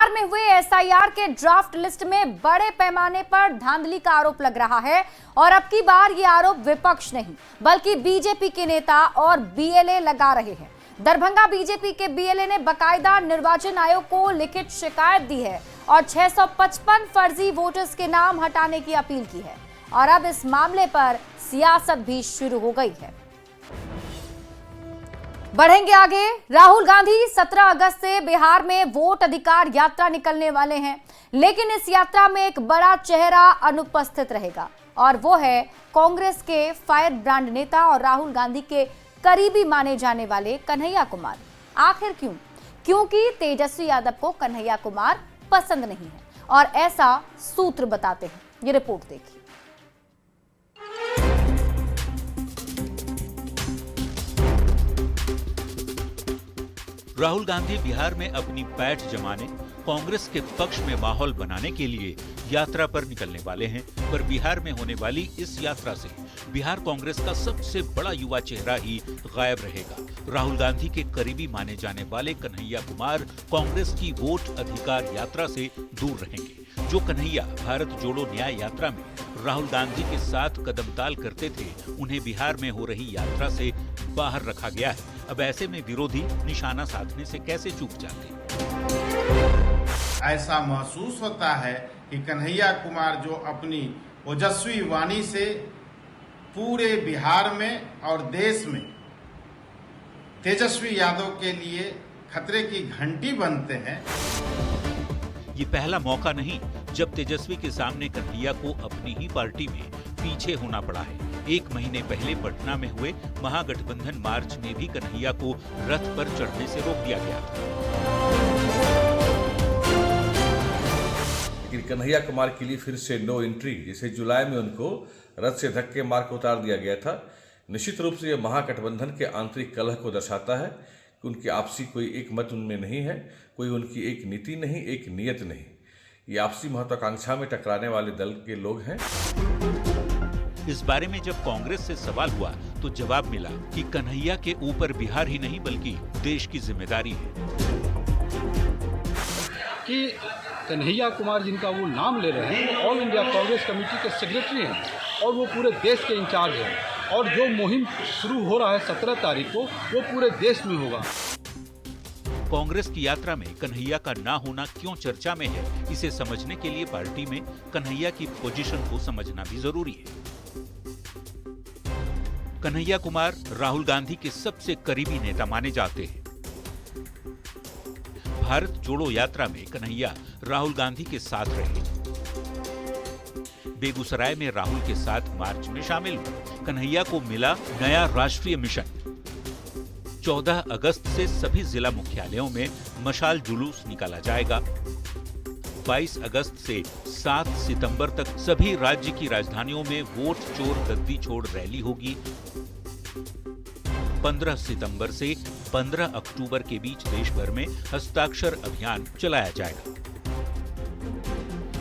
बिहार में हुए एसआईआर के ड्राफ्ट लिस्ट में बड़े पैमाने पर धांधली का आरोप लग रहा है और अब की बार ये आरोप विपक्ष नहीं बल्कि बीजेपी के नेता और बीएलए लगा रहे हैं। दरभंगा बीजेपी के बीएलए ने बकायदा निर्वाचन आयोग को लिखित शिकायत दी है और 655 फर्जी वोटर्स के नाम हटाने की अपील की है और अब इस मामले पर सियासत भी शुरू हो गई है। बढ़ेंगे आगे। राहुल गांधी 17 अगस्त से बिहार में वोट अधिकार यात्रा निकलने वाले हैं, लेकिन इस यात्रा में एक बड़ा चेहरा अनुपस्थित रहेगा और वो है कांग्रेस के फायर ब्रांड नेता और राहुल गांधी के करीबी माने जाने वाले कन्हैया कुमार। आखिर क्यों? क्योंकि तेजस्वी यादव को कन्हैया कुमार पसंद नहीं है और ऐसा सूत्र बताते हैं। ये रिपोर्ट देखिए। राहुल गांधी बिहार में अपनी पैठ जमाने, कांग्रेस के पक्ष में माहौल बनाने के लिए यात्रा पर निकलने वाले हैं, पर बिहार में होने वाली इस यात्रा से बिहार कांग्रेस का सबसे बड़ा युवा चेहरा ही गायब रहेगा। राहुल गांधी के करीबी माने जाने वाले कन्हैया कुमार कांग्रेस की वोट अधिकार यात्रा से दूर रहेंगे। जो कन्हैया भारत जोड़ो न्याय यात्रा में राहुल गांधी के साथ कदमताल करते थे, उन्हें बिहार में हो रही यात्रा से बाहर रखा गया है। अब ऐसे में विरोधी निशाना साधने से कैसे चूक जाते? ऐसा महसूस होता है कि कन्हैया कुमार जो अपनी ओजस्वी वाणी से पूरे बिहार में और देश में तेजस्वी यादव के लिए खतरे की घंटी बनते हैं। ये पहला मौका नहीं जब तेजस्वी के सामने कन्हैया को अपनी ही पार्टी में पीछे होना पड़ा है। 1 महीने पहले पटना में हुए महागठबंधन मार्च में भी कन्हैया को रथ पर चढ़ने से रोक दिया गया था। लेकिन कन्हैया कुमार के लिए फिर से नो एंट्री, जैसे जुलाई में उनको रथ से धक्के मार कर उतार दिया गया था। निश्चित रूप से यह महागठबंधन के आंतरिक कलह को दर्शाता है कि उनकी आपसी कोई एक मत उनमें नहीं है, कोई उनकी एक नीति नहीं, एक नियत नहीं। ये आपसी महत्वाकांक्षा में टकराने वाले दल के लोग हैं। इस बारे में जब कांग्रेस से सवाल हुआ तो जवाब मिला कि कन्हैया के ऊपर बिहार ही नहीं बल्कि देश की जिम्मेदारी है। कि कन्हैया कुमार जिनका वो नाम ले रहे हैं, ऑल इंडिया कांग्रेस कमेटी के सेक्रेटरी हैं और वो पूरे देश के इंचार्ज हैं और जो मुहिम शुरू हो रहा है 17 तारीख को, वो पूरे देश में होगा। कांग्रेस की यात्रा में कन्हैया का ना होना क्यों चर्चा में है, इसे समझने के लिए पार्टी में कन्हैया की पोजीशन को समझना भी जरूरी है। कन्हैया कुमार राहुल गांधी के सबसे करीबी नेता माने जाते हैं। भारत जोड़ो यात्रा में कन्हैया राहुल गांधी के साथ रहे। बेगूसराय में राहुल के साथ मार्च में शामिल हुए। कन्हैया को मिला नया राष्ट्रीय मिशन। 14 अगस्त से सभी जिला मुख्यालयों में मशाल जुलूस निकाला जाएगा। 22 अगस्त से 7 सितंबर तक सभी राज्य की राजधानियों में वोट चोर गद्दी छोड़ रैली होगी। 15 सितंबर से 15 अक्टूबर के बीच देश भर में हस्ताक्षर अभियान चलाया जाएगा।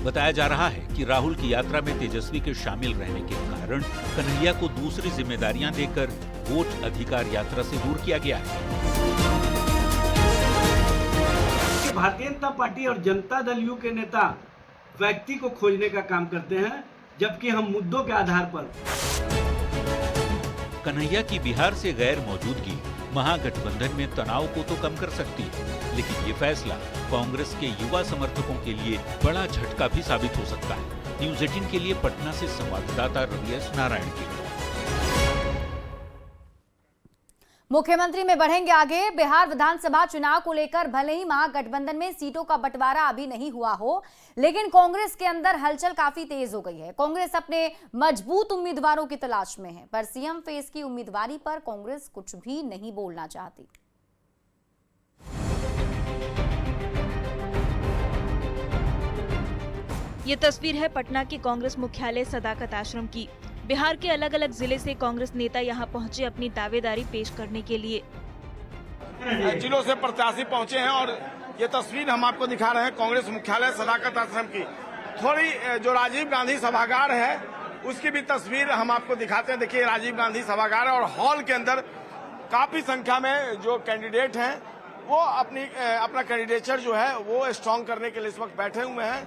बताया जा रहा है कि राहुल की यात्रा में तेजस्वी के शामिल रहने के कारण कन्हैया को दूसरी जिम्मेदारियां देकर वोट अधिकार यात्रा से दूर किया गया है। भारतीय जनता पार्टी और जनता दल यू के नेता व्यक्ति को खोजने का काम करते हैं, जबकि हम मुद्दों के आधार पर। कन्हैया की बिहार से गैर मौजूदगी महागठबंधन में तनाव को तो कम कर सकती है, लेकिन ये फैसला कांग्रेस के युवा समर्थकों के लिए बड़ा झटका भी साबित हो सकता है। न्यूज़ 18 के लिए पटना से संवाददाता रवि एस नारायण की। मुख्यमंत्री में बढ़ेंगे आगे। बिहार विधानसभा चुनाव को लेकर भले ही महागठबंधन में सीटों का बंटवारा अभी नहीं हुआ हो, लेकिन कांग्रेस के अंदर हलचल काफी तेज हो गई है। कांग्रेस अपने मजबूत उम्मीदवारों की तलाश में है, पर सीएम फेस की उम्मीदवारी पर कांग्रेस कुछ भी नहीं बोलना चाहती। ये तस्वीर है पटना के कांग्रेस मुख्यालय सदाकत आश्रम की। बिहार के अलग अलग जिले से कांग्रेस नेता यहाँ पहुंचे अपनी दावेदारी पेश करने के लिए। जिलों से प्रत्याशी पहुंचे हैं और ये तस्वीर हम आपको दिखा रहे हैं कांग्रेस मुख्यालय सदाकत आश्रम की। थोड़ी जो राजीव गांधी सभागार है उसकी भी तस्वीर हम आपको दिखाते हैं। देखिए राजीव गांधी सभागार और हॉल के अंदर काफी संख्या में जो कैंडिडेट हैं वो अपना कैंडिडेचर जो है वो स्ट्रांग करने के लिए इस वक्त बैठे हुए हैं।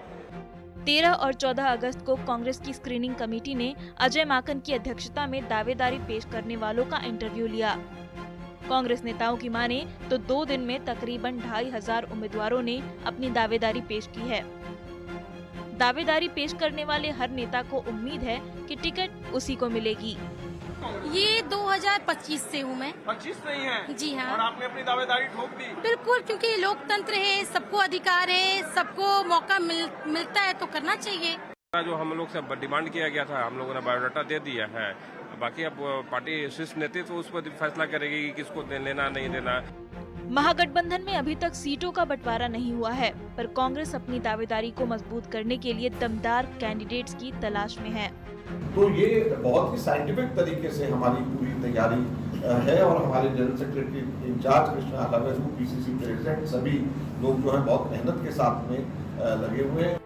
13 और 14 अगस्त को कांग्रेस की स्क्रीनिंग कमेटी ने अजय माकन की अध्यक्षता में दावेदारी पेश करने वालों का इंटरव्यू लिया। कांग्रेस नेताओं की माने तो 2 दिन में तकरीबन 2,500 उम्मीदवारों ने अपनी दावेदारी पेश की है। दावेदारी पेश करने वाले हर नेता को उम्मीद है कि टिकट उसी को मिलेगी। ये 2025 से हूँ मैं। 25 नहीं है जी हाँ। और आपने अपनी दावेदारी ठोक दी। बिल्कुल, क्योंकि लोकतंत्र है, सबको अधिकार है, सबको मौका मिलता है तो करना चाहिए। जो हम लोग से डिमांड किया गया था, हम लोगों ने बायोडाटा दे दिया है। बाकी अब पार्टी शीर्ष नेतृत्व उस पर फैसला करेगी कि किसको लेना नहीं देना। महागठबंधन में अभी तक सीटों का बंटवारा नहीं हुआ है, पर कांग्रेस अपनी दावेदारी को मजबूत करने के लिए दमदार कैंडिडेट्स की तलाश में है। तो ये बहुत ही साइंटिफिक तरीके से हमारी पूरी तैयारी है और हमारे जनरल सेक्रेटरी इंचार्ज कृष्णा अलवेजू, पीसीसी प्रेसिडेंट, सभी लोग जो है बहुत मेहनत के साथ में लगे हुए हैं।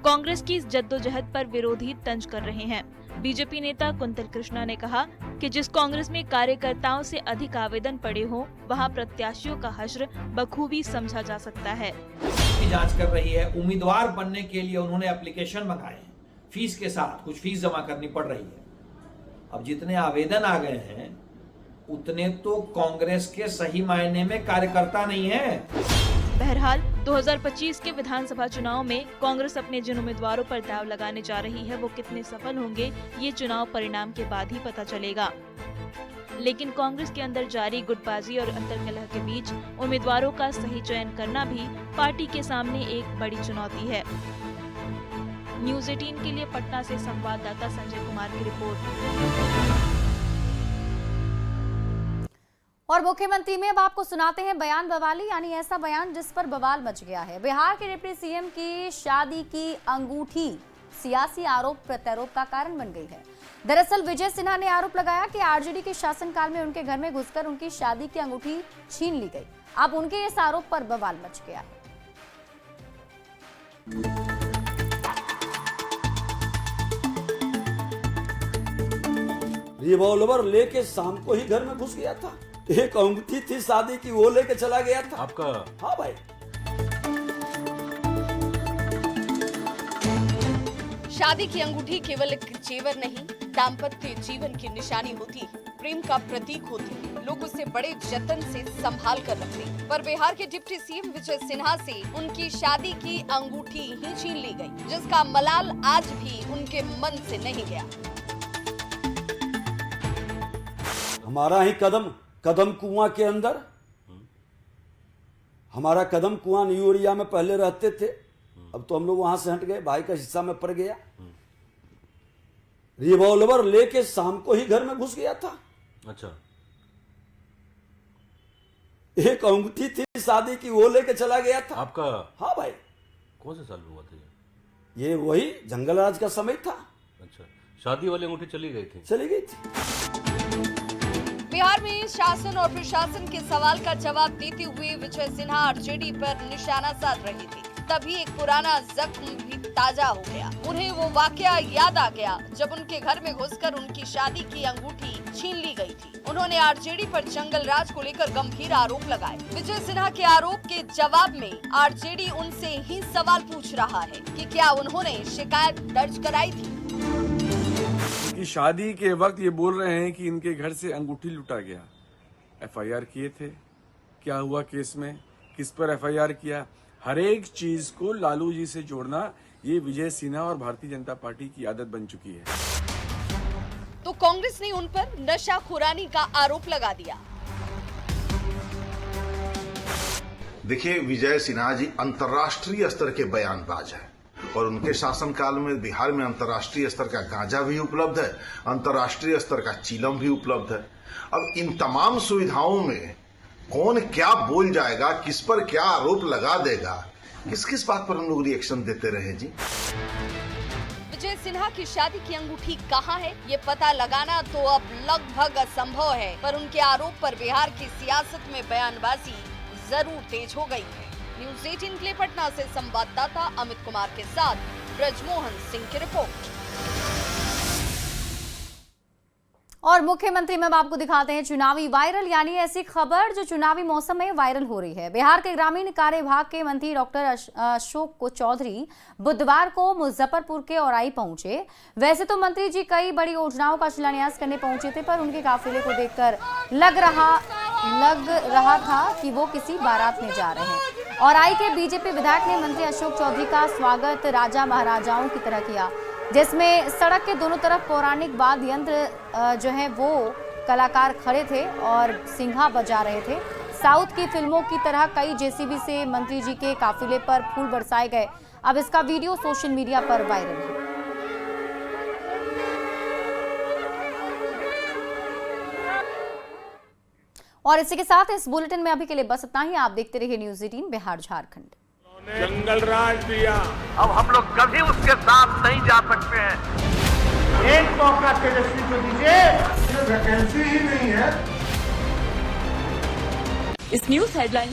कांग्रेस की इस जद्दोजहद पर विरोधी तंज कर रहे हैं। बीजेपी नेता कुंतल कृष्णा ने कहा कि जिस कांग्रेस में कार्यकर्ताओं से अधिक आवेदन पड़े हों, वहां प्रत्याशियों का हश्र बखूबी समझा जा सकता है। की जांच कर रही है। उम्मीदवार बनने के लिए उन्होंने एप्लीकेशन मंगाए हैं, फीस के साथ कुछ फीस जमा करनी पड़ रही है। अब जितने आवेदन आ गए हैं उतने तो कांग्रेस के सही मायने में कार्यकर्ता नहीं है। बहरहाल 2025 के विधानसभा चुनाव में कांग्रेस अपने जिन उम्मीदवारों पर दांव लगाने जा रही है वो कितने सफल होंगे, ये चुनाव परिणाम के बाद ही पता चलेगा। लेकिन कांग्रेस के अंदर जारी गुटबाजी और अंतर्कलह के बीच उम्मीदवारों का सही चयन करना भी पार्टी के सामने एक बड़ी चुनौती है। न्यूज़ 18 के लिए पटना से संवाददाता संजय कुमार की रिपोर्ट। और मुख्यमंत्री में अब आपको सुनाते हैं बयान बवाली, यानी ऐसा बयान जिस पर बवाल मच गया है। बिहार के डिप्टी सीएम की शादी की अंगूठी सियासी आरोप प्रत्यारोप का कारण बन गई है। दरअसल विजय सिन्हा ने आरोप लगाया कि आरजेडी के शासनकाल में उनके घर में घुसकर उनकी शादी की अंगूठी छीन ली गई। अब उनके इस आरोप पर बवाल मच गया है। रिवॉल्वर लेके शाम को ही घर में घुस गया था। एक अंगूठी थी शादी की, वो लेके चला गया था। आपका? हाँ भाई। शादी की अंगूठी केवल एक जेवर नहीं, दाम्पत्य जीवन की निशानी होती, प्रेम का प्रतीक होती। लोग उसे बड़े जतन से संभाल कर रखते। पर बिहार के डिप्टी सीएम विजय सिन्हा से उनकी शादी की अंगूठी ही छीन ली गई, जिसका मलाल आज भी उनके मन से नहीं गया। हमारा ही कदम कुआं के अंदर, हमारा कदम कुआं न्यू एरिया में पहले रहते थे, अब तो हम लोग वहां से हट गए, भाई का हिस्सा में पड़ गया। रिवॉल्वर लेके शाम को ही घर में घुस गया था। अच्छा। एक अंगूठी थी शादी की, वो लेके चला गया था। आपका? हाँ भाई। कौन से साल में हुआ था ये वही जंगलराज का समय था। अच्छा, शादी वाली अंगूठी चली गई थी। बिहार में शासन और प्रशासन के सवाल का जवाब देते हुए विजय सिन्हा आरजेडी पर निशाना साध रही थी। तभी एक पुराना जख्म भी ताजा हो गया। उन्हें वो वाकया याद आ गया जब उनके घर में घुसकर उनकी शादी की अंगूठी छीन ली गई थी। उन्होंने आरजेडी पर जंगल राज को लेकर गंभीर आरोप लगाए। विजय सिन्हा के आरोप के जवाब में आरजेडी उनसे ही सवाल पूछ रहा है कि क्या उन्होंने शिकायत दर्ज कराई थी। कि शादी के वक्त ये बोल रहे हैं कि इनके घर से अंगूठी लुटा गया। एफआईआर किए थे, क्या हुआ केस में, किस पर एफआईआर किया, हर एक चीज को लालू जी से जोड़ना ये विजय सिन्हा और भारतीय जनता पार्टी की आदत बन चुकी है। तो कांग्रेस ने उन पर नशाखोरानी का आरोप लगा दिया। देखिए, विजय सिन्हा जी अंतर्राष्ट्रीय स्तर के बयानबाज हैं और उनके शासनकाल में बिहार में अंतर्राष्ट्रीय स्तर का गांजा भी उपलब्ध है, अंतर्राष्ट्रीय स्तर का चीलम भी उपलब्ध है। अब इन तमाम सुविधाओं में कौन क्या बोल जाएगा, किस पर क्या आरोप लगा देगा, किस किस बात पर हम लोग रिएक्शन देते रहे जी। विजय सिन्हा की शादी की अंगूठी कहाँ है, ये पता लगाना तो अब लगभग असंभव है। पर उनके आरोप पर बिहार की सियासत में बयानबाजी जरूर तेज हो गई है। न्यूज़ 18 के लिए पटना से संवाददाता अमित कुमार के साथ ब्रजमोहन सिंह की रिपोर्ट। और मुख्यमंत्री में अब आपको दिखाते हैं चुनावी वायरल, यानी ऐसी खबर जो चुनावी मौसम में वायरल हो रही है। बिहार के ग्रामीण कार्य विभाग के मंत्री डॉक्टर अशोक चौधरी बुधवार को मुजफ्फरपुर के औराई पहुंचे। वैसे तो मंत्री जी कई बड़ी योजनाओं का शिलान्यास करने पहुंचे थे, पर उनके काफिले को देखकर लग रहा था कि वो किसी बारात में जा रहे हैं। औराई के बीजेपी विधायक ने मंत्री अशोक चौधरी का स्वागत राजा महाराजाओं की तरह किया, जिसमें सड़क के दोनों तरफ पौराणिक वाद्य यंत्र जो है वो कलाकार खड़े थे और सिंघा बजा रहे थे। साउथ की फिल्मों की तरह कई जेसीबी से मंत्री जी के काफिले पर फूल बरसाए गए। अब इसका वीडियो सोशल मीडिया पर वायरल है। और इसी के साथ इस बुलेटिन में अभी के लिए बस इतना ही। आप देखते रहिए न्यूज़ 18 बिहार झारखंड। जंगल राज दिया, अब हम लोग कभी उसके साथ नहीं जा सकते हैं। एक मौका तेजस्वी को दीजिए, वैकेंसी ही नहीं है। इस न्यूज़ हेडलाइन